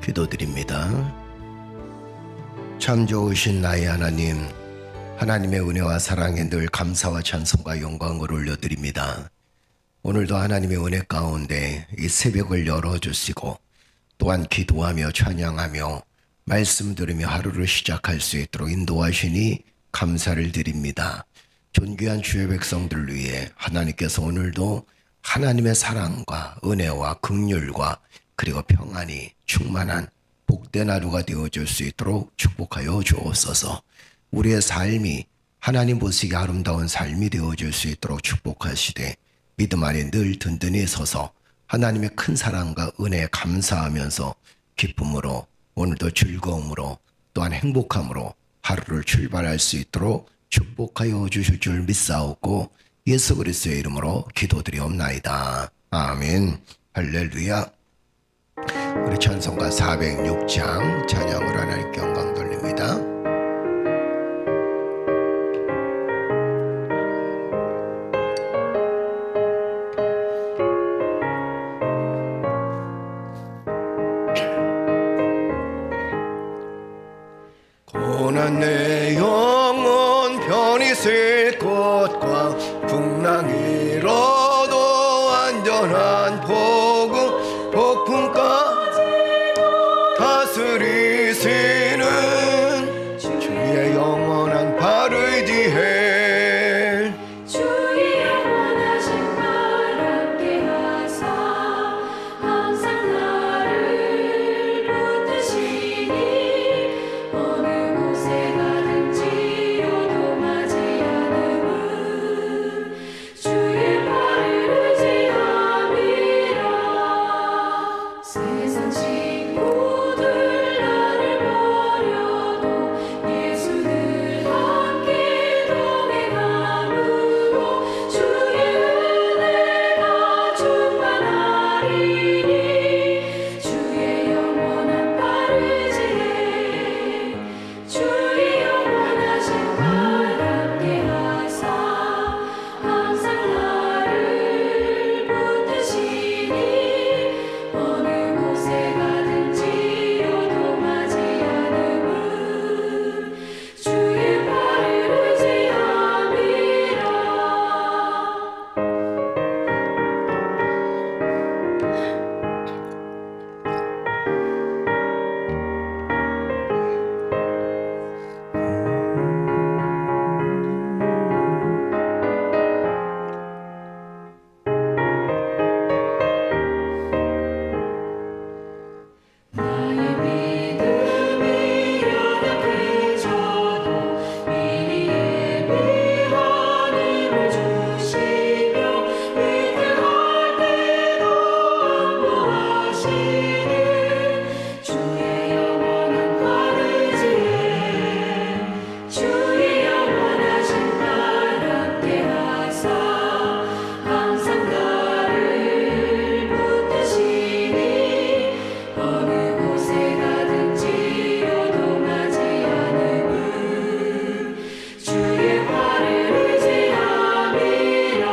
기도드립니다. 참 좋으신 나의 하나님, 하나님의 은혜와 사랑에 늘 감사와 찬송과 영광을 올려드립니다. 오늘도 하나님의 은혜 가운데 이 새벽을 열어주시고 또한 기도하며 찬양하며 말씀 들으며 하루를 시작할 수 있도록 인도하시니 감사를 드립니다. 존귀한 주의 백성들 위해 하나님께서 오늘도 하나님의 사랑과 은혜와 긍휼과 그리고 평안이 충만한 복된 하루가 되어줄 수 있도록 축복하여 주옵소서. 우리의 삶이 하나님 보시기에 아름다운 삶이 되어줄 수 있도록 축복하시되 믿음 안에 늘 든든히 서서 하나님의 큰 사랑과 은혜에 감사하면서 기쁨으로 오늘도 즐거움으로 또한 행복함으로 하루를 출발할 수 있도록 축복하여 주실 줄 믿사오고 예수 그리스도의 이름으로 기도드리옵나이다. 아멘. 할렐루야. 우리 찬송가 406장 찬양으로 하나님께 영광 돌립니다. 고난 내 영혼 편히 쓸 곳과 풍랑이 일어도 안전한 폭풍까지 다스리시는 주의 영원한 발을 지혜 주의 영원하신 발 함께 하사 항상 나를 붙드시니 어느 곳에 가든지 요동하지 않음은 주의 발을 의지함이라. 세상 친구들 나를 버려도 예수는 함께 동행함으로 주의 은혜가 충만하리니 주의 영원한 발을 지혜 주의 영원하신 발 함께 하사 항상 나를 붙드시니 어느 곳에 가든지 요동하지 않음은 주의 발을 의지함이라. 나의 믿음이 연약해져도 미리 예비한 힘을 주시며 위대할 때도 안보하시는 주의 영원한 발을 지혜 주의 영원하신 발 함께 하사 항상 나를 붙드시니 어느 곳에 가든지 요동하지 않음은 주의 발을 의지함이라.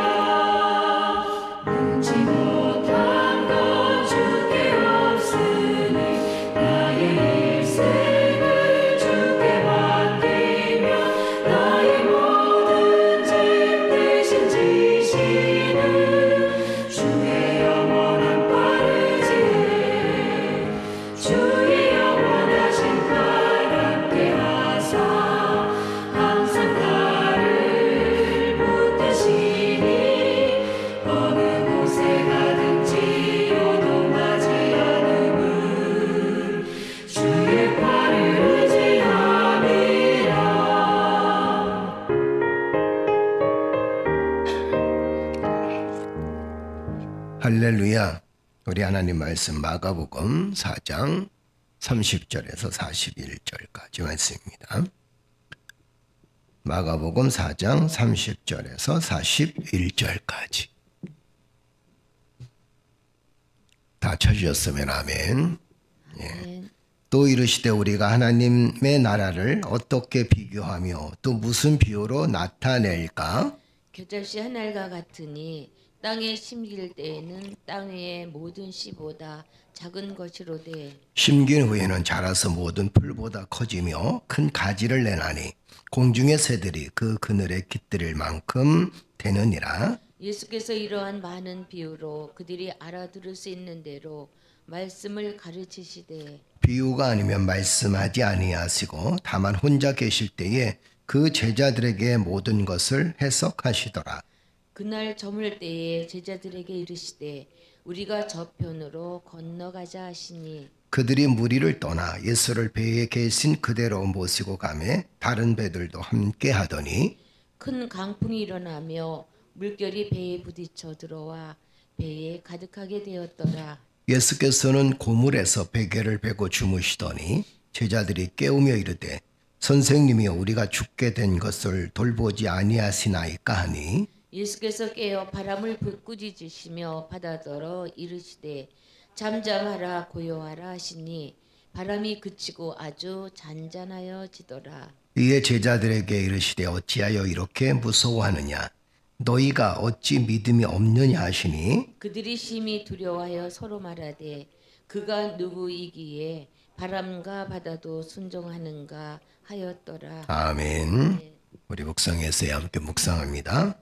능치 못한 것 주께 없으니 나의 일생을 주께 맡기며 나의 모든 짐 대신 지시는 주의 영원한 발을 지혜 주의 영원하신 발 함께 하사 항상 나를 붙드시니 어느 곳에 가든지 요동하지 않음은 주의 발을 의지함이라. 할렐루야. 우리 하나님 말씀 마가복음 4장 30절에서 41절까지 말씀입니다. 마가복음 4장 30절에서 41절까지 다 찾으셨으면 아멘. 예. 또 이르시되 우리가 하나님의 나라를 어떻게 비교하며 또 무슨 비유로 나타낼까? 겨자씨 하늘과 같으니 땅에 심길 때에는 땅 위의 모든 씨보다 작은 것이로되 심긴 후에는 자라서 모든 풀보다 커지며 큰 가지를 내나니 공중의 새들이 그 그늘에 깃들일 만큼 되느니라. 예수께서 이러한 많은 비유로 그들이 알아들을 수 있는 대로 말씀을 가르치시되 비유가 아니면 말씀하지 아니하시고 다만 혼자 계실 때에 그 제자들에게 모든 것을 해석하시더라. 그날 저물 때에 제자들에게 이르시되 우리가 저편으로 건너가자 하시니 그들이 무리를 떠나 예수를 배에 계신 그대로 모시고 가매 다른 배들도 함께 하더니 큰 강풍이 일어나며 물결이 배에 부딪혀 들어와 배에 가득하게 되었더라. 예수께서는 고물에서 베개를 베고 주무시더니 제자들이 깨우며 이르되 선생님이여 우리가 죽게 된 것을 돌보지 아니하시나이까 하니 예수께서 깨어 바람을 꾸짖으시며 바다더러 이르시되 잠잠하라 고요하라 하시니 바람이 그치고 아주 잔잔하여지더라. 이에 제자들에게 이르시되 어찌하여 이렇게 무서워하느냐 너희가 어찌 믿음이 없느냐 하시니 그들이 심히 두려워하여 서로 말하되 그가 누구이기에 바람과 바다도 순종하는가 하였더라. 아멘. 우리 묵상에서 함께 묵상합니다.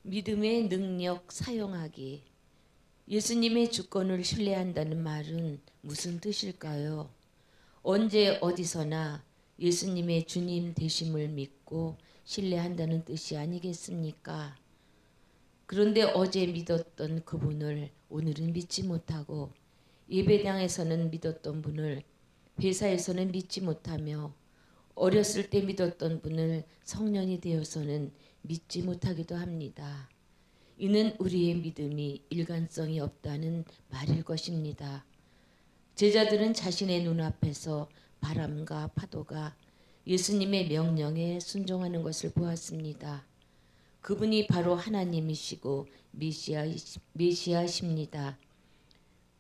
믿음의 능력 사용하기. 예수님의 주권을 신뢰한다는 말은 무슨 뜻일까요? 언제 어디서나 예수님의 주님 되심을 믿고 신뢰한다는 뜻이 아니겠습니까? 그런데 어제 믿었던 그분을 오늘은 믿지 못하고 예배당에서는 믿었던 분을 회사에서는 믿지 못하며 어렸을 때 믿었던 분을 성년이 되어서는 믿지 못하기도 합니다. 이는 우리의 믿음이 일관성이 없다는 말일 것입니다. 제자들은 자신의 눈앞에서 바람과 파도가 예수님의 명령에 순종하는 것을 보았습니다. 그분이 바로 하나님이시고 메시아십니다.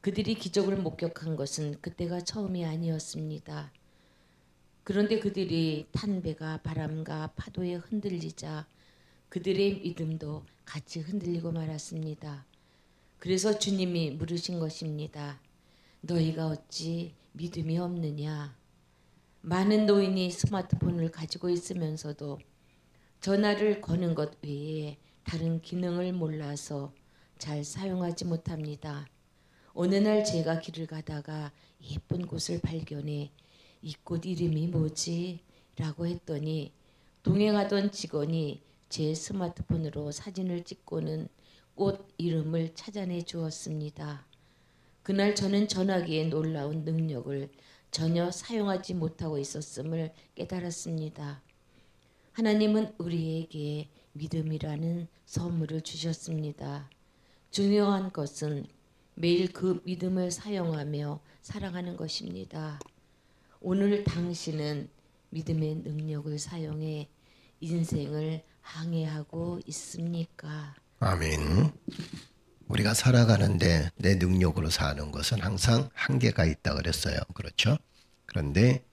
그들이 기적을 목격한 것은 그때가 처음이 아니었습니다. 그런데 그들이 탄 배가 바람과 파도에 흔들리자 그들의 믿음도 같이 흔들리고 말았습니다. 그래서 주님이 물으신 것입니다. 너희가 어찌 믿음이 없느냐? 많은 노인이 스마트폰을 가지고 있으면서도 전화를 거는 것 외에 다른 기능을 몰라서 잘 사용하지 못합니다. 어느 날 제가 길을 가다가 예쁜 꽃을 발견해 이 꽃 이름이 뭐지? 라고 했더니 동행하던 직원이 제 스마트폰으로 사진을 찍고는 꽃 이름을 찾아내 주었습니다. 그날 저는 전화기의 놀라운 능력을 전혀 사용하지 못하고 있었음을 깨달았습니다. 하나님은 우리에게 믿음이라는 선물을 주셨습니다. 중요한 것은 매일 그 믿음을 사용하며 살아가는 것입니다. 오늘 당신은 믿음의 능력을 사용해 인생을 항해하고 있습니까? 아멘. 우리가 살아가는데 내 능력으로 사는 것은 항상 한계가 있다 그랬어요. 그렇죠? 그런데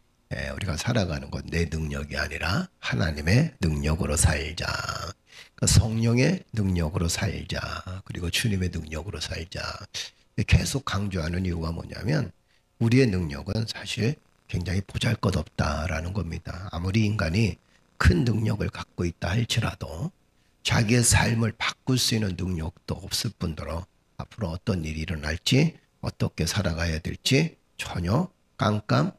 우리가 살아가는 건 내 능력이 아니라 하나님의 능력으로 살자. 그러니까 성령의 능력으로 살자. 그리고 주님의 능력으로 살자. 계속 강조하는 이유가 뭐냐면 우리의 능력은 사실 굉장히 보잘것없다라는 겁니다. 아무리 인간이 큰 능력을 갖고 있다 할지라도 자기의 삶을 바꿀 수 있는 능력도 없을 뿐더러 앞으로 어떤 일이 일어날지 어떻게 살아가야 될지 전혀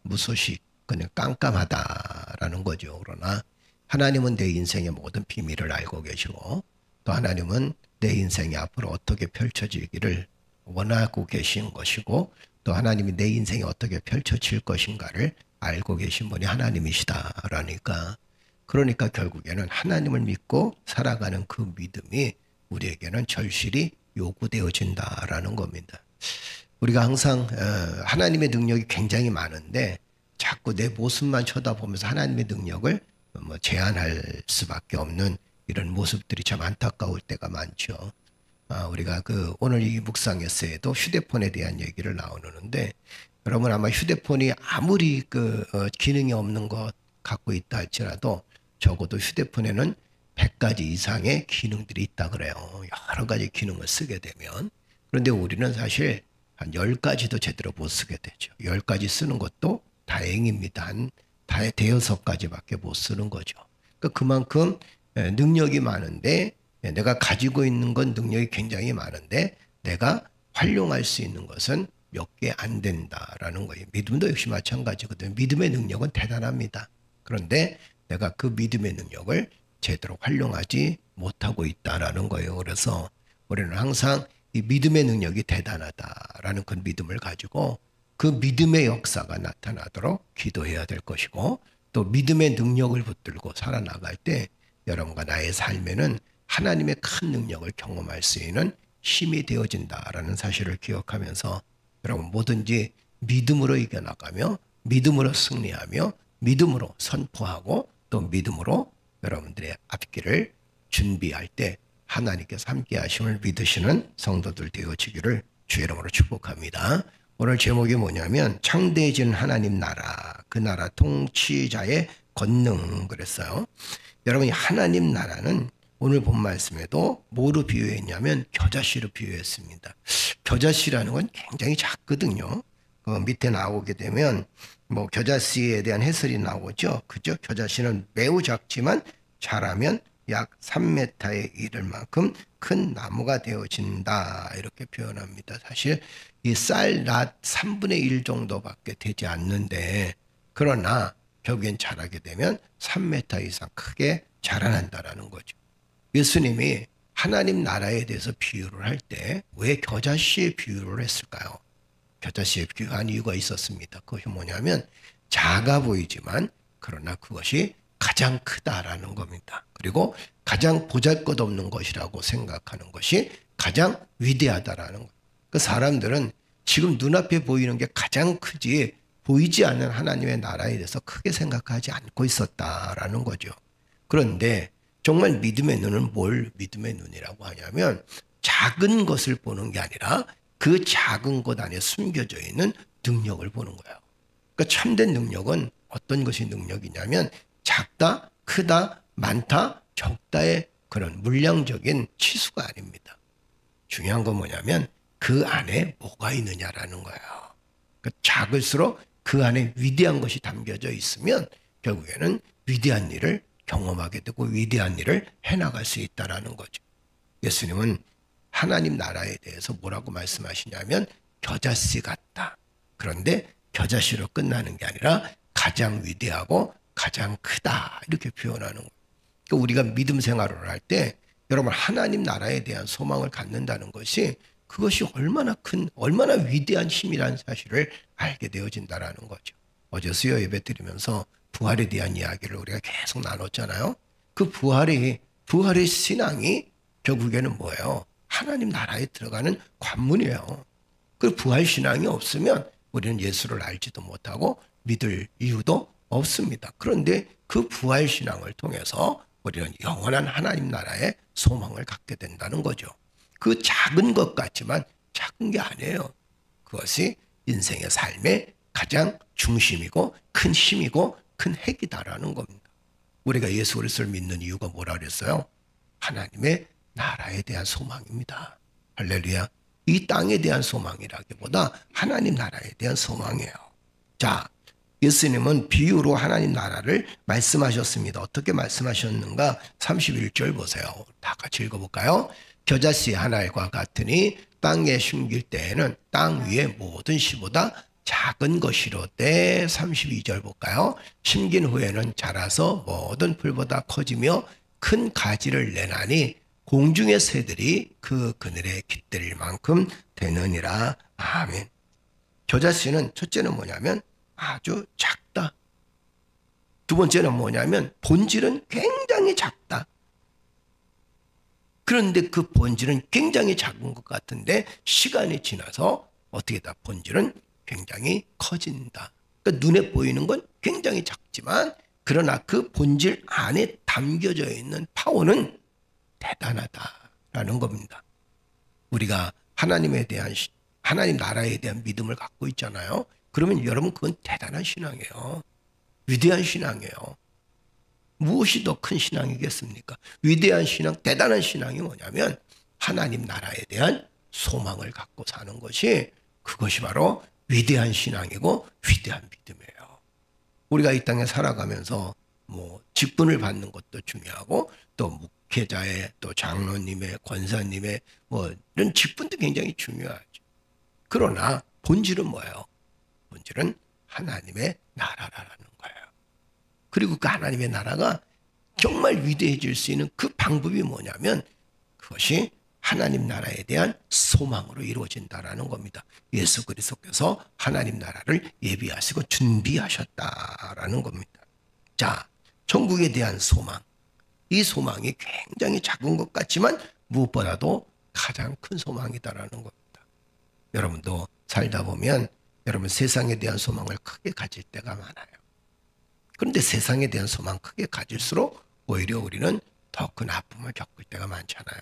무소식 그냥 깜깜하다라는 거죠. 그러나 하나님은 내 인생의 모든 비밀을 알고 계시고 또 하나님은 내 인생이 앞으로 어떻게 펼쳐지기를 원하고 계신 것이고 또 하나님이 내 인생이 어떻게 펼쳐질 것인가를 알고 계신 분이 하나님이시다라니까 그러니까 결국에는 하나님을 믿고 살아가는 그 믿음이 우리에게는 절실히 요구되어진다라는 겁니다. 우리가 항상 하나님의 능력이 굉장히 많은데 자꾸 내 모습만 쳐다보면서 하나님의 능력을 제한할 수밖에 없는 이런 모습들이 참 안타까울 때가 많죠. 우리가 오늘 이 묵상에서도 휴대폰에 대한 얘기를 나누는데 여러분 아마 휴대폰이 아무리 기능이 없는 것 갖고 있다 할지라도 적어도 휴대폰에는 100가지 이상의 기능들이 있다 그래요. 여러 가지 기능을 쓰게 되면 그런데 우리는 사실 한 10가지도 제대로 못 쓰게 되죠. 10가지 쓰는 것도 다행입니다. 한 대여섯 가지밖에 못 쓰는 거죠. 그러니까 그만큼 능력이 많은데, 내가 가지고 있는 건 능력이 굉장히 많은데 내가 활용할 수 있는 것은 몇 개 안 된다라는 거예요. 믿음도 역시 마찬가지거든요. 믿음의 능력은 대단합니다. 그런데 내가 그 믿음의 능력을 제대로 활용하지 못하고 있다라는 거예요. 그래서 우리는 항상 이 믿음의 능력이 대단하다라는 그 믿음을 가지고 그 믿음의 역사가 나타나도록 기도해야 될 것이고, 또 믿음의 능력을 붙들고 살아나갈 때 여러분과 나의 삶에는 하나님의 큰 능력을 경험할 수 있는 힘이 되어진다라는 사실을 기억하면서 여러분 뭐든지 믿음으로 이겨나가며 믿음으로 승리하며 믿음으로 선포하고 또 믿음으로 여러분들의 앞길을 준비할 때 하나님께서 함께 하심을 믿으시는 성도들 되어지기를 주의 이름으로 축복합니다. 오늘 제목이 뭐냐면 창대해진 하나님 나라, 그 나라 통치자의 권능 그랬어요. 여러분, 하나님 나라는 오늘 본 말씀에도 뭐로 비유했냐면 겨자씨로 비유했습니다. 겨자씨라는 건 굉장히 작거든요. 그 밑에 나오게 되면 뭐 겨자씨에 대한 해설이 나오죠. 그죠? 겨자씨는 매우 작지만 자라면 약 3m에 이를 만큼 큰 나무가 되어진다, 이렇게 표현합니다. 사실 이 쌀낫 3분의 1 정도밖에 되지 않는데, 그러나 결국엔 자라게 되면 3m 이상 크게 자라난다라는 거죠. 예수님이 하나님 나라에 대해서 비유를 할 때 왜 겨자씨의 비유를 했을까요? 겨자씨의 비유한 이유가 있었습니다. 그것이 뭐냐면 작아 보이지만 그러나 그것이 가장 크다라는 겁니다. 그리고 가장 보잘것없는 것이라고 생각하는 것이 가장 위대하다라는 거예요. 그 사람들은 지금 눈앞에 보이는 게 가장 크지 보이지 않는 하나님의 나라에 대해서 크게 생각하지 않고 있었다라는 거죠. 그런데 정말 믿음의 눈은 뭘 믿음의 눈이라고 하냐면 작은 것을 보는 게 아니라 그 작은 것 안에 숨겨져 있는 능력을 보는 거예요. 그러니까 참된 능력은 어떤 것이 능력이냐면 작다, 크다, 많다, 적다의 그런 물량적인 치수가 아닙니다. 중요한 건 뭐냐면 그 안에 뭐가 있느냐라는 거예요. 그러니까 작을수록 그 안에 위대한 것이 담겨져 있으면 결국에는 위대한 일을 경험하게 되고 위대한 일을 해나갈 수 있다는 거죠. 예수님은 하나님 나라에 대해서 뭐라고 말씀하시냐면 겨자씨 같다. 그런데 겨자씨로 끝나는 게 아니라 가장 위대하고 가장 크다, 이렇게 표현하는 거예요. 그러니까 우리가 믿음 생활을 할 때 여러분 하나님 나라에 대한 소망을 갖는다는 것이 그것이 얼마나 큰, 얼마나 위대한 힘이라는 사실을 알게 되어진다는 거죠. 어제 수요 예배 드리면서 부활에 대한 이야기를 우리가 계속 나눴잖아요. 그 부활의 신앙이 결국에는 뭐예요? 하나님 나라에 들어가는 관문이에요. 그 부활 신앙이 없으면 우리는 예수를 알지도 못하고 믿을 이유도 없습니다. 그런데 그 부활 신앙을 통해서 우리는 영원한 하나님 나라의 소망을 갖게 된다는 거죠. 그 작은 것 같지만 작은 게 아니에요. 그것이 인생의 삶의 가장 중심이고 큰 힘이고 큰 핵이다라는 겁니다. 우리가 예수 그리스도를 믿는 이유가 뭐라 그랬어요? 하나님의 나라에 대한 소망입니다. 할렐루야. 이 땅에 대한 소망이라기보다 하나님 나라에 대한 소망이에요. 자, 예수님은 비유로 하나님 나라를 말씀하셨습니다. 어떻게 말씀하셨는가? 31절 보세요. 다 같이 읽어볼까요? 겨자씨 한 알과 같으니 땅에 심길 때에는 땅 위의 모든 씨보다 작은 것이로되. 32절 볼까요? 심긴 후에는 자라서 모든 풀보다 커지며 큰 가지를 내나니 공중의 새들이 그 그늘에 깃들일 만큼 되느니라. 아멘. 겨자씨는 첫째는 뭐냐면 아주 작다. 두 번째는 뭐냐면 본질은 굉장히 작다. 그런데 그 본질은 굉장히 작은 것 같은데 시간이 지나서 어떻게 다 본질은 굉장히 커진다. 그러니까 눈에 보이는 건 굉장히 작지만 그러나 그 본질 안에 담겨져 있는 파워는 대단하다라는 겁니다. 우리가 하나님에 대한 하나님 나라에 대한 믿음을 갖고 있잖아요. 그러면 여러분 그건 대단한 신앙이에요. 위대한 신앙이에요. 무엇이 더 큰 신앙이겠습니까? 위대한 신앙, 대단한 신앙이 뭐냐면 하나님 나라에 대한 소망을 갖고 사는 것이, 그것이 바로 위대한 신앙이고 위대한 믿음이에요. 우리가 이 땅에 살아가면서 뭐 직분을 받는 것도 중요하고, 또 목회자의, 또 장로님의, 권사님의 뭐 이런 직분도 굉장히 중요하죠. 그러나 본질은 뭐예요? 본질은 하나님의 나라라는 거예요. 그리고 그 하나님의 나라가 정말 위대해질 수 있는 그 방법이 뭐냐면, 그것이 하나님 나라에 대한 소망으로 이루어진다라는 겁니다. 예수 그리스도께서 하나님 나라를 예비하시고 준비하셨다라는 겁니다. 자, 천국에 대한 소망. 이 소망이 굉장히 작은 것 같지만 무엇보다도 가장 큰 소망이다라는 겁니다. 여러분도 살다 보면 여러분 세상에 대한 소망을 크게 가질 때가 많아요. 그런데 세상에 대한 소망 크게 가질수록 오히려 우리는 더 큰 아픔을 겪을 때가 많잖아요.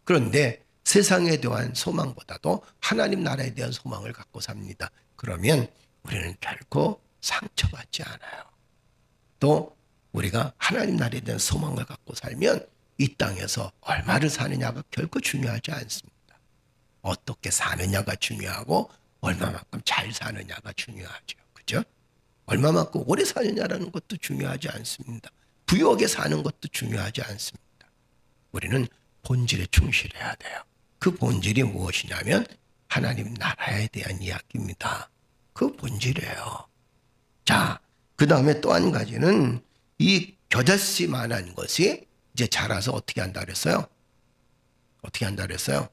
그런데 세상에 대한 소망보다도 하나님 나라에 대한 소망을 갖고 삽니다. 그러면 우리는 결코 상처받지 않아요. 또 우리가 하나님 나라에 대한 소망을 갖고 살면 이 땅에서 얼마를 사느냐가 결코 중요하지 않습니다. 어떻게 사느냐가 중요하고 얼마만큼 잘 사느냐가 중요하죠. 그죠? 얼마만큼 오래 사느냐라는 것도 중요하지 않습니다. 부유하게 사는 것도 중요하지 않습니다. 우리는 본질에 충실해야 돼요. 그 본질이 무엇이냐면 하나님 나라에 대한 이야기입니다. 그 본질이에요. 자, 그 다음에 또 한 가지는 이 겨자씨만한 것이 이제 자라서 어떻게 한다 그랬어요? 어떻게 한다 그랬어요?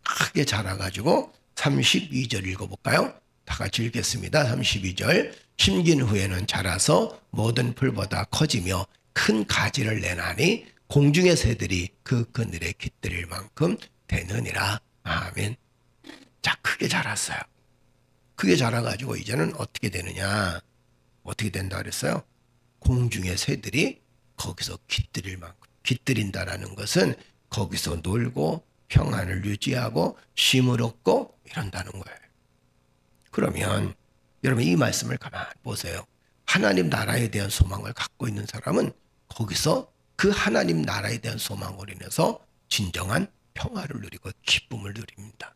크게 자라가지고 32절 읽어볼까요? 다 같이 읽겠습니다. 32절. 심긴 후에는 자라서 모든 풀보다 커지며 큰 가지를 내나니 공중의 새들이 그 그늘에 깃들일 만큼 되느니라. 아멘. 자, 크게 자랐어요. 크게 자라가지고 이제는 어떻게 되느냐? 어떻게 된다 그랬어요? 공중의 새들이 거기서 깃들일 만큼. 깃들인다라는 것은 거기서 놀고 평안을 유지하고 쉼을 얻고 이런다는 거예요. 그러면 여러분 이 말씀을 가만히 보세요. 하나님 나라에 대한 소망을 갖고 있는 사람은 거기서 그 하나님 나라에 대한 소망으로 인해서 진정한 평화를 누리고 기쁨을 누립니다.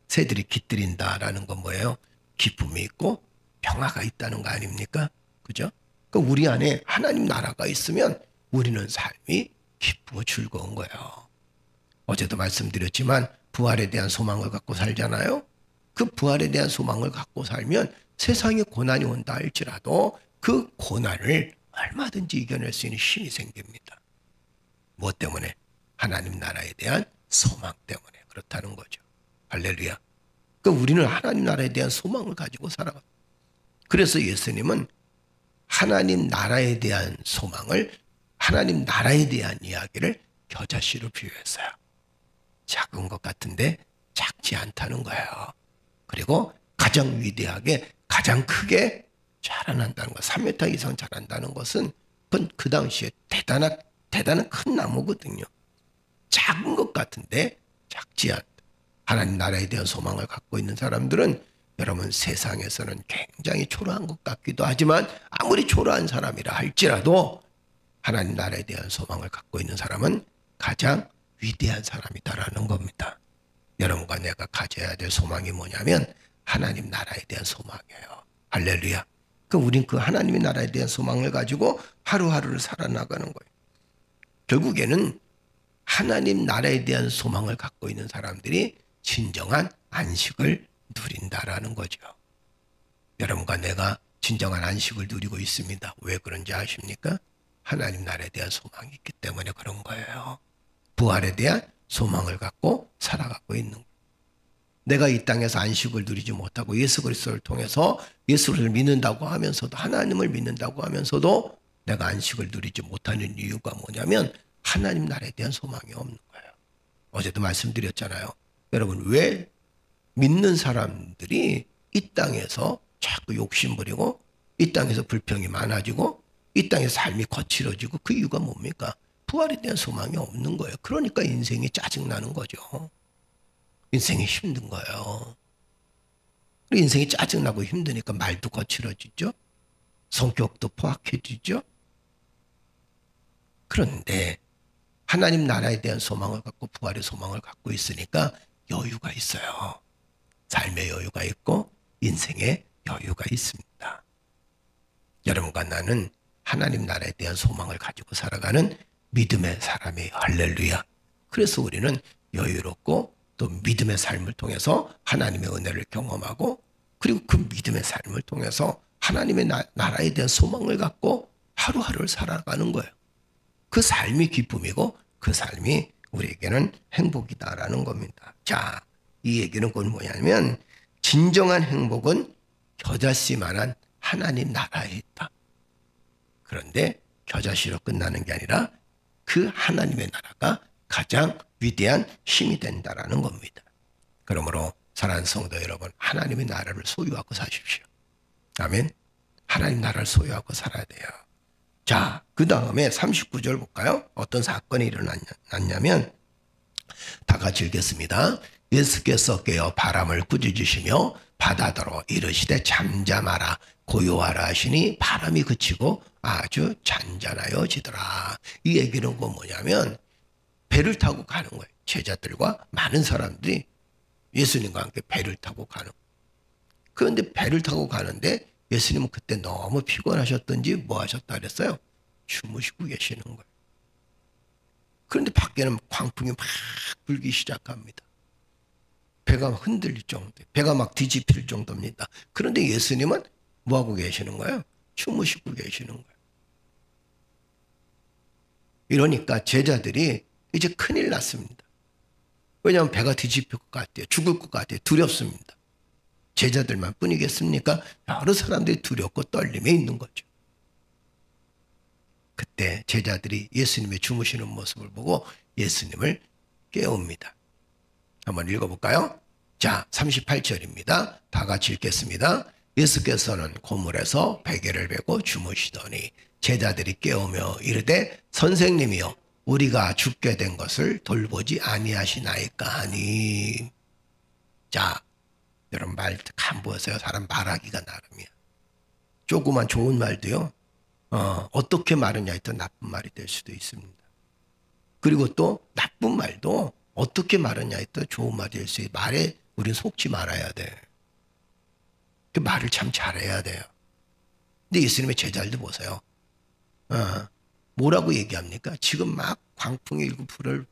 새들이 깃들인다라는 건 뭐예요? 기쁨이 있고 평화가 있다는 거 아닙니까? 그죠? 그러니까 우리 안에 하나님 나라가 있으면 우리는 삶이 기쁘고 즐거운 거예요. 어제도 말씀드렸지만 부활에 대한 소망을 갖고 살잖아요. 그 부활에 대한 소망을 갖고 살면 세상에 고난이 온다 할지라도 그 고난을 얼마든지 이겨낼 수 있는 힘이 생깁니다. 무엇 때문에? 하나님 나라에 대한 소망 때문에 그렇다는 거죠. 할렐루야. 그러니까 우리는 하나님 나라에 대한 소망을 가지고 살아갑니다. 그래서 예수님은 하나님 나라에 대한 소망을, 하나님 나라에 대한 이야기를 겨자씨로 비유했어요. 작은 것 같은데 작지 않다는 거예요. 그리고 가장 위대하게 가장 크게 자라난다는 것, 3m 이상 자란다는 것은 그건 그 당시에 대단한 큰 나무거든요. 작은 것 같은데 작지 않다. 하나님 나라에 대한 소망을 갖고 있는 사람들은 여러분 세상에서는 굉장히 초라한 것 같기도 하지만 아무리 초라한 사람이라 할지라도 하나님 나라에 대한 소망을 갖고 있는 사람은 가장 위대한 사람이다라는 겁니다. 여러분과 내가 가져야 될 소망이 뭐냐면 하나님 나라에 대한 소망이에요. 할렐루야. 우린 그 하나님의 나라에 대한 소망을 가지고 하루하루를 살아나가는 거예요. 결국에는 하나님 나라에 대한 소망을 갖고 있는 사람들이 진정한 안식을 누린다라는 거죠. 여러분과 내가 진정한 안식을 누리고 있습니다. 왜 그런지 아십니까? 하나님 나라에 대한 소망이 있기 때문에 그런 거예요. 부활에 대한 소망을 갖고 살아가고 있는 거예요. 내가 이 땅에서 안식을 누리지 못하고 예수 그리스도를 통해서 예수를 믿는다고 하면서도, 하나님을 믿는다고 하면서도 내가 안식을 누리지 못하는 이유가 뭐냐면 하나님 나라에 대한 소망이 없는 거예요. 어제도 말씀드렸잖아요. 여러분, 왜 믿는 사람들이 이 땅에서 자꾸 욕심부리고 이 땅에서 불평이 많아지고 이 땅의 삶이 거칠어지고, 그 이유가 뭡니까? 부활에 대한 소망이 없는 거예요. 그러니까 인생이 짜증나는 거죠. 인생이 힘든 거예요. 인생이 짜증나고 힘드니까 말도 거칠어지죠. 성격도 포악해지죠. 그런데 하나님 나라에 대한 소망을 갖고 부활의 소망을 갖고 있으니까 여유가 있어요. 삶의 여유가 있고 인생의 여유가 있습니다. 여러분과 나는 하나님 나라에 대한 소망을 가지고 살아가는 믿음의 사람이에요. 할렐루야. 그래서 우리는 여유롭고 또 믿음의 삶을 통해서 하나님의 은혜를 경험하고, 그리고 그 믿음의 삶을 통해서 하나님의 나라에 대한 소망을 갖고 하루하루를 살아가는 거예요. 그 삶이 기쁨이고 그 삶이 우리에게는 행복이다라는 겁니다. 자, 이 얘기는 곧 뭐냐면 진정한 행복은 겨자씨만한 하나님 나라에 있다. 그런데 겨자씨로 끝나는 게 아니라 그 하나님의 나라가 가장 위대한 힘이 된다라는 겁니다. 그러므로 사랑하는 성도 여러분, 하나님의 나라를 소유하고 사십시오. 아멘. 하나님 나라를 소유하고 살아야 돼요. 자, 그 다음에 39절 볼까요? 어떤 사건이 일어났냐면, 다 같이 읽겠습니다. 예수께서 깨어 바람을 꾸짖으시며 바다더러 이르시되 잠잠하라 고요하라 하시니 바람이 그치고 아주 잔잔하여지더라. 이 얘기는 뭐냐면 배를 타고 가는 거예요. 제자들과 많은 사람들이 예수님과 함께 배를 타고 가는 거예요. 그런데 배를 타고 가는데 예수님은 그때 너무 피곤하셨던지 뭐 하셨다 그랬어요? 주무시고 계시는 거예요. 그런데 밖에는 광풍이 막 불기 시작합니다. 배가 막 흔들릴 정도, 배가 막 뒤집힐 정도입니다. 그런데 예수님은 뭐 하고 계시는 거예요? 주무시고 계시는 거예요. 이러니까 제자들이 이제 큰일 났습니다. 왜냐하면 배가 뒤집힐 것 같아요. 죽을 것 같아요. 두렵습니다. 제자들만 뿐이겠습니까? 여러 사람들이 두렵고 떨림에 있는 거죠. 그때 제자들이 예수님의 주무시는 모습을 보고 예수님을 깨웁니다. 한번 읽어볼까요? 자, 38절입니다. 다 같이 읽겠습니다. 예수께서는 고물에서 베개를 베고 주무시더니 제자들이 깨우며 이르되 선생님이여 우리가 죽게 된 것을 돌보지 아니하시나이까 하니. 자, 여러분 말 간 보세요. 사람 말하기가 나름이야. 조그만 좋은 말도요. 어떻게 말하냐에 따라 나쁜 말이 될 수도 있습니다. 그리고 또 나쁜 말도 어떻게 말하냐에 따라 좋은 말이 될 수 있어요. 말에 우리는 속지 말아야 돼. 그 말을 참 잘해야 돼요. 근데 예수님의 제자들도 보세요. 뭐라고 얘기합니까? 지금 막 광풍이 일고 불을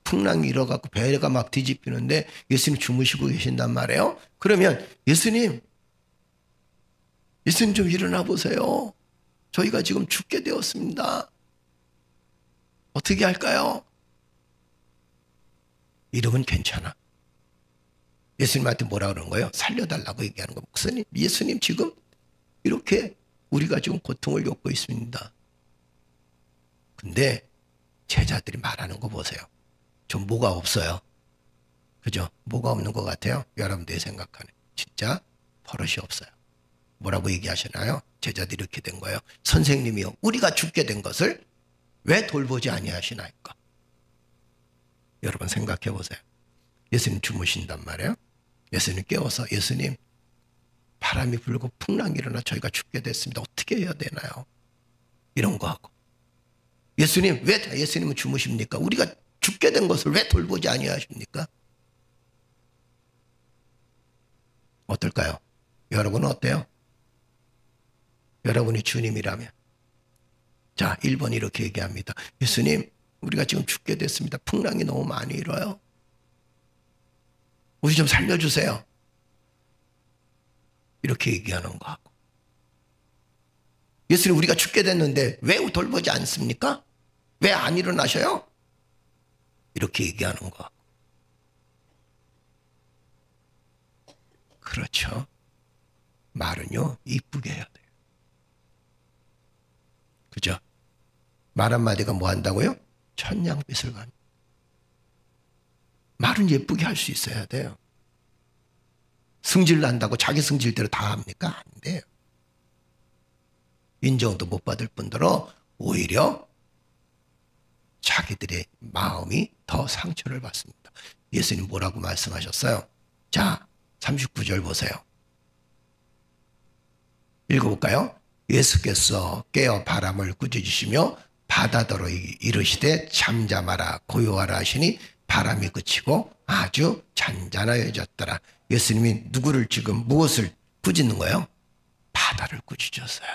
풍랑이 일어갖고 배가 막 뒤집히는데 예수님 주무시고 계신단 말이에요. 그러면 예수님 좀 일어나 보세요. 저희가 지금 죽게 되었습니다. 어떻게 할까요? 이러면 괜찮아. 예수님한테 뭐라 그러는 거예요? 살려달라고 얘기하는 거. 목사님, 예수님 지금 이렇게 우리가 지금 고통을 겪고 있습니다. 근데 제자들이 말하는 거 보세요. 좀 뭐가 없어요. 그죠? 뭐가 없는 것 같아요? 여러분들이 생각하는. 진짜 버릇이 없어요. 뭐라고 얘기하시나요? 제자들이 이렇게 된 거예요. 선생님이요, 우리가 죽게 된 것을 왜 돌보지 아니하시나이까? 여러분 생각해 보세요. 예수님 주무신단 말이에요. 예수님 깨워서 예수님 바람이 불고 풍랑이 일어나 저희가 죽게 됐습니다. 어떻게 해야 되나요? 이런 거 하고. 예수님 왜 예수님은 주무십니까? 우리가 죽게 된 것을 왜 돌보지 아니하십니까? 어떨까요? 여러분은 어때요? 여러분이 주님이라면. 자, 1번 이렇게 얘기합니다. 예수님 우리가 지금 죽게 됐습니다. 풍랑이 너무 많이 일어요. 우리 좀 살려주세요. 이렇게 얘기하는 거 하고. 예수님 우리가 죽게 됐는데 왜 돌보지 않습니까? 왜 안 일어나셔요? 이렇게 얘기하는 거 하고. 그렇죠. 말은요 이쁘게 해야 돼요. 그죠? 말 한마디가 뭐 한다고요? 천냥빚을 갚는. 말은 예쁘게 할 수 있어야 돼요. 승질 난다고 자기 승질대로 다 합니까? 안 돼요. 인정도 못 받을 뿐더러 오히려 자기들의 마음이 더 상처를 받습니다. 예수님 뭐라고 말씀하셨어요? 자, 39절 보세요. 읽어볼까요? 예수께서 깨어 바람을 꾸짖으시며 바다더러 이르시되 잠잠하라 고요하라 하시니 바람이 그치고 아주 잔잔해졌더라. 예수님이 누구를 지금 무엇을 꾸짖는 거예요? 바다를 꾸짖었어요.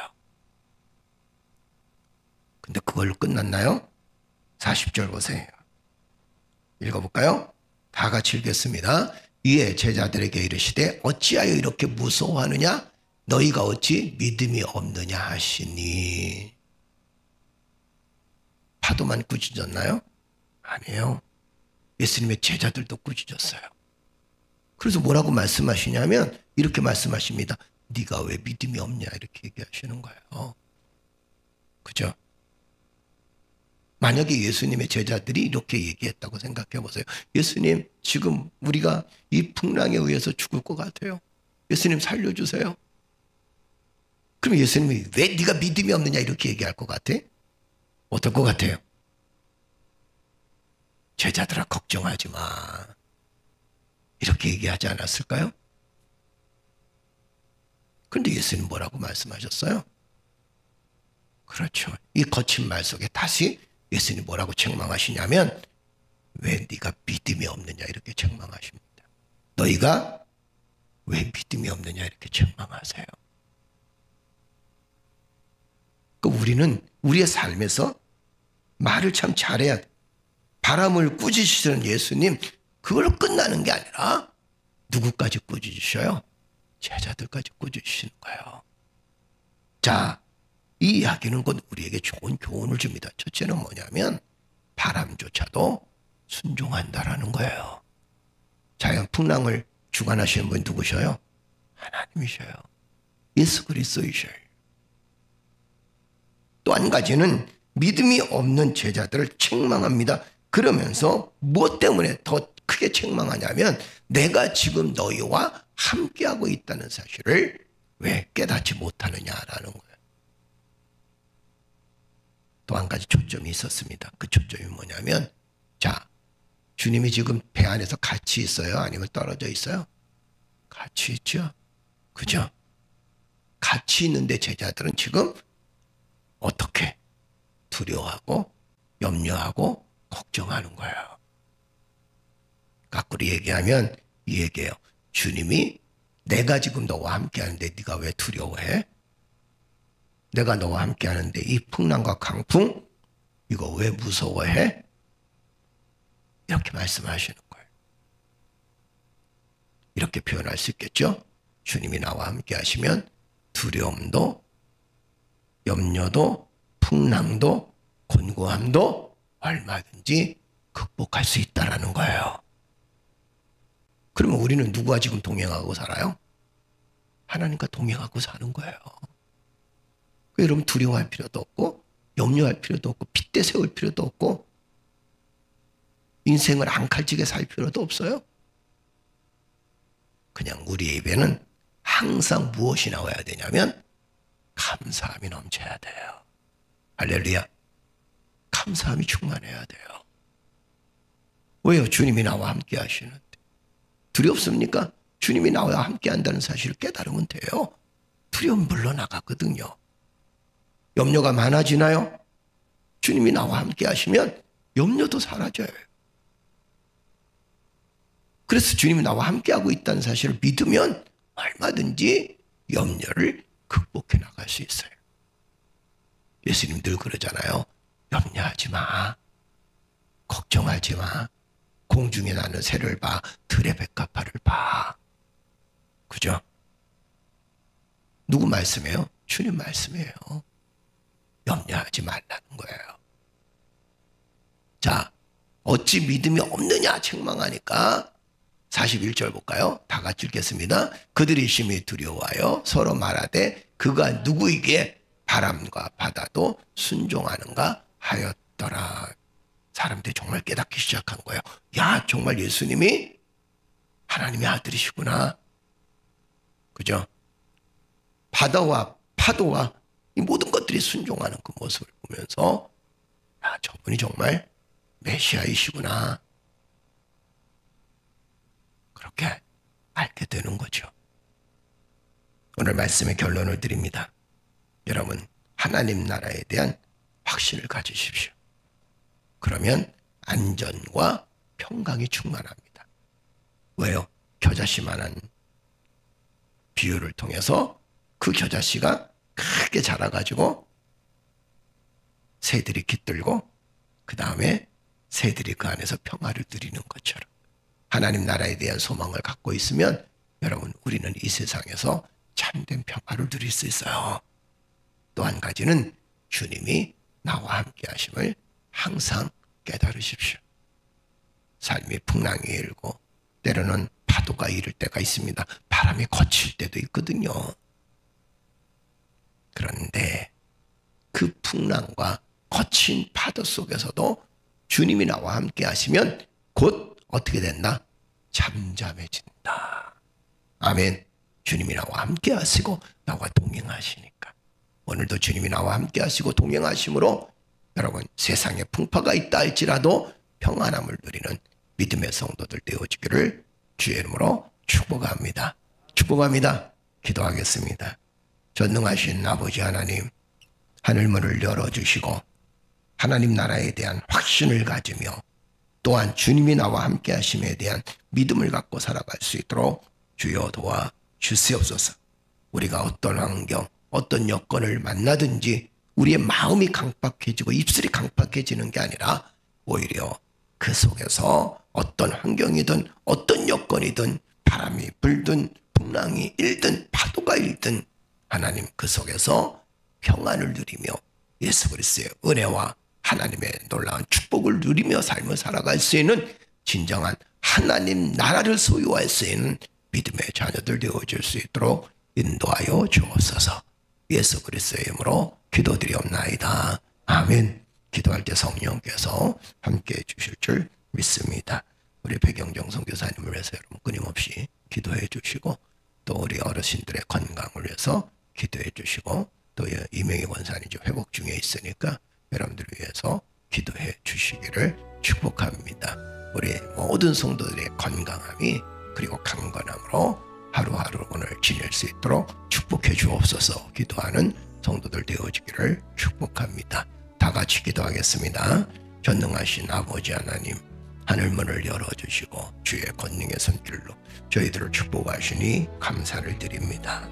근데 그걸로 끝났나요? 40절 보세요. 읽어볼까요? 다 같이 읽겠습니다. 이에 제자들에게 이르시되 어찌하여 이렇게 무서워하느냐? 너희가 어찌 믿음이 없느냐 하시니. 파도만 꾸짖었나요? 아니에요. 예수님의 제자들도 꾸짖었어요. 그래서 뭐라고 말씀하시냐면 이렇게 말씀하십니다. 네가 왜 믿음이 없냐 이렇게 얘기하시는 거예요. 그죠? 만약에 예수님의 제자들이 이렇게 얘기했다고 생각해 보세요. 예수님, 지금 우리가 이 풍랑에 의해서 죽을 것 같아요. 예수님 살려주세요. 그럼 예수님이 왜 네가 믿음이 없느냐 이렇게 얘기할 것 같아? 어떨 것 같아요? 제자들아 걱정하지 마. 이렇게 얘기하지 않았을까요? 그런데 예수님 뭐라고 말씀하셨어요? 그렇죠. 이 거친 말 속에 다시 예수님 뭐라고 책망하시냐면 왜 네가 믿음이 없느냐 이렇게 책망하십니다. 너희가 왜 믿음이 없느냐 이렇게 책망하세요. 우리는 우리의 삶에서 말을 참 잘해야 돼. 바람을 꾸짖으시는 예수님, 그걸로 끝나는 게 아니라 누구까지 꾸짖으셔요? 제자들까지 꾸짖으시는 거예요. 자, 이 이야기는 곧 우리에게 좋은 교훈을 줍니다. 첫째는 뭐냐면 바람조차도 순종한다라는 거예요. 자연 풍랑을 주관하시는 분이 누구셔요? 하나님이셔요. 예수 그리스도이셔요. 또 한 가지는 믿음이 없는 제자들을 책망합니다. 그러면서 무엇 때문에 더 크게 책망하냐면 내가 지금 너희와 함께하고 있다는 사실을 왜 깨닫지 못하느냐라는 거예요. 또 한 가지 초점이 있었습니다. 그 초점이 뭐냐면 자, 주님이 지금 배 안에서 같이 있어요? 아니면 떨어져 있어요? 같이 있죠. 그죠? 같이 있는데 제자들은 지금 어떻게 두려워하고 염려하고 걱정하는 거예요. 거꾸로 얘기하면 이 얘기예요. 주님이 내가 지금 너와 함께 하는데 네가 왜 두려워해? 내가 너와 함께 하는데 이 풍랑과 강풍 이거 왜 무서워해? 이렇게 말씀하시는 거예요. 이렇게 표현할 수 있겠죠? 주님이 나와 함께 하시면 두려움도 염려도 풍랑도 곤고함도 얼마든지 극복할 수 있다라는 거예요. 그러면 우리는 누구와 지금 동행하고 살아요? 하나님과 동행하고 사는 거예요. 여러분 두려워할 필요도 없고 염려할 필요도 없고 핏대 세울 필요도 없고 인생을 앙칼지게 살 필요도 없어요. 그냥 우리의 입에는 항상 무엇이 나와야 되냐면 감사함이 넘쳐야 돼요. 할렐루야. 감사함이 충만해야 돼요. 왜요? 주님이 나와 함께 하시는데. 두렵습니까? 주님이 나와 함께 한다는 사실을 깨달으면 돼요. 두려움 물러나가거든요. 염려가 많아지나요? 주님이 나와 함께 하시면 염려도 사라져요. 그래서 주님이 나와 함께 하고 있다는 사실을 믿으면 얼마든지 염려를 극복해 나갈 수 있어요. 예수님 늘 그러잖아요. 염려하지 마. 걱정하지 마. 공중에 나는 새를 봐. 들의 백합화를 봐. 그죠? 누구 말씀이에요? 주님 말씀이에요. 염려하지 말라는 거예요. 자, 어찌 믿음이 없느냐 책망하니까 41절 볼까요? 다 같이 읽겠습니다. 그들이 심히 두려워하여 서로 말하되 그가 누구에게 바람과 바다도 순종하는가 하였더라. 사람들이 정말 깨닫기 시작한 거예요. 야, 정말 예수님이 하나님의 아들이시구나. 그죠? 바다와 파도와 이 모든 것들이 순종하는 그 모습을 보면서 야, 저분이 정말 메시아이시구나. 그렇게 알게 되는 거죠. 오늘 말씀의 결론을 드립니다. 여러분, 하나님 나라에 대한 확신을 가지십시오. 그러면 안전과 평강이 충만합니다. 왜요? 겨자씨만한 비유를 통해서 그 겨자씨가 크게 자라가지고 새들이 깃들고 그 다음에 새들이 그 안에서 평화를 누리는 것처럼 하나님 나라에 대한 소망을 갖고 있으면 여러분 우리는 이 세상에서 참된 평화를 누릴 수 있어요. 또 한 가지는 주님이 나와 함께 하심을 항상 깨달으십시오. 삶이 풍랑이 일고 때로는 파도가 이를 때가 있습니다. 바람이 거칠 때도 있거든요. 그런데 그 풍랑과 거친 파도 속에서도 주님이 나와 함께 하시면 곧 어떻게 된다? 잠잠해진다. 아멘. 주님이 나와 함께 하시고 나와 동행하시니까 오늘도 주님이 나와 함께 하시고 동행하심으로 여러분 세상에 풍파가 있다 할지라도 평안함을 누리는 믿음의 성도들 되어지기를 주의 이름으로 축복합니다. 축복합니다. 기도하겠습니다. 전능하신 아버지 하나님, 하늘문을 열어주시고 하나님 나라에 대한 확신을 가지며 또한 주님이 나와 함께 하심에 대한 믿음을 갖고 살아갈 수 있도록 주여 도와 주시옵소서. 우리가 어떤 환경, 어떤 여건을 만나든지 우리의 마음이 강팍해지고 입술이 강팍해지는 게 아니라 오히려 그 속에서 어떤 환경이든 어떤 여건이든 바람이 불든 풍랑이 일든 파도가 일든 하나님 그 속에서 평안을 누리며 예수 그리스도의 은혜와 하나님의 놀라운 축복을 누리며 삶을 살아갈 수 있는 진정한 하나님 나라를 소유할 수 있는 믿음의 자녀들 되어질 수 있도록 인도하여 주옵소서. 예수 그리스도의 이름으로 기도드리옵나이다. 아멘. 기도할 때 성령께서 함께해 주실 줄 믿습니다. 우리 배경정 선교사님을 위해서 여러분 끊임없이 기도해 주시고 또 우리 어르신들의 건강을 위해서 기도해 주시고 또 이명희 권사님 이제 회복 중에 있으니까 여러분들을 위해서 기도해 주시기를 축복합니다. 우리 모든 성도들의 건강함이 그리고 강건함으로 하루하루 오늘 지낼 수 있도록 축복해 주옵소서. 기도하는 성도들 되어지기를 축복합니다. 다 같이 기도하겠습니다. 전능하신 아버지 하나님, 하늘문을 열어주시고 주의 권능의 손길로 저희들을 축복하시니 감사를 드립니다.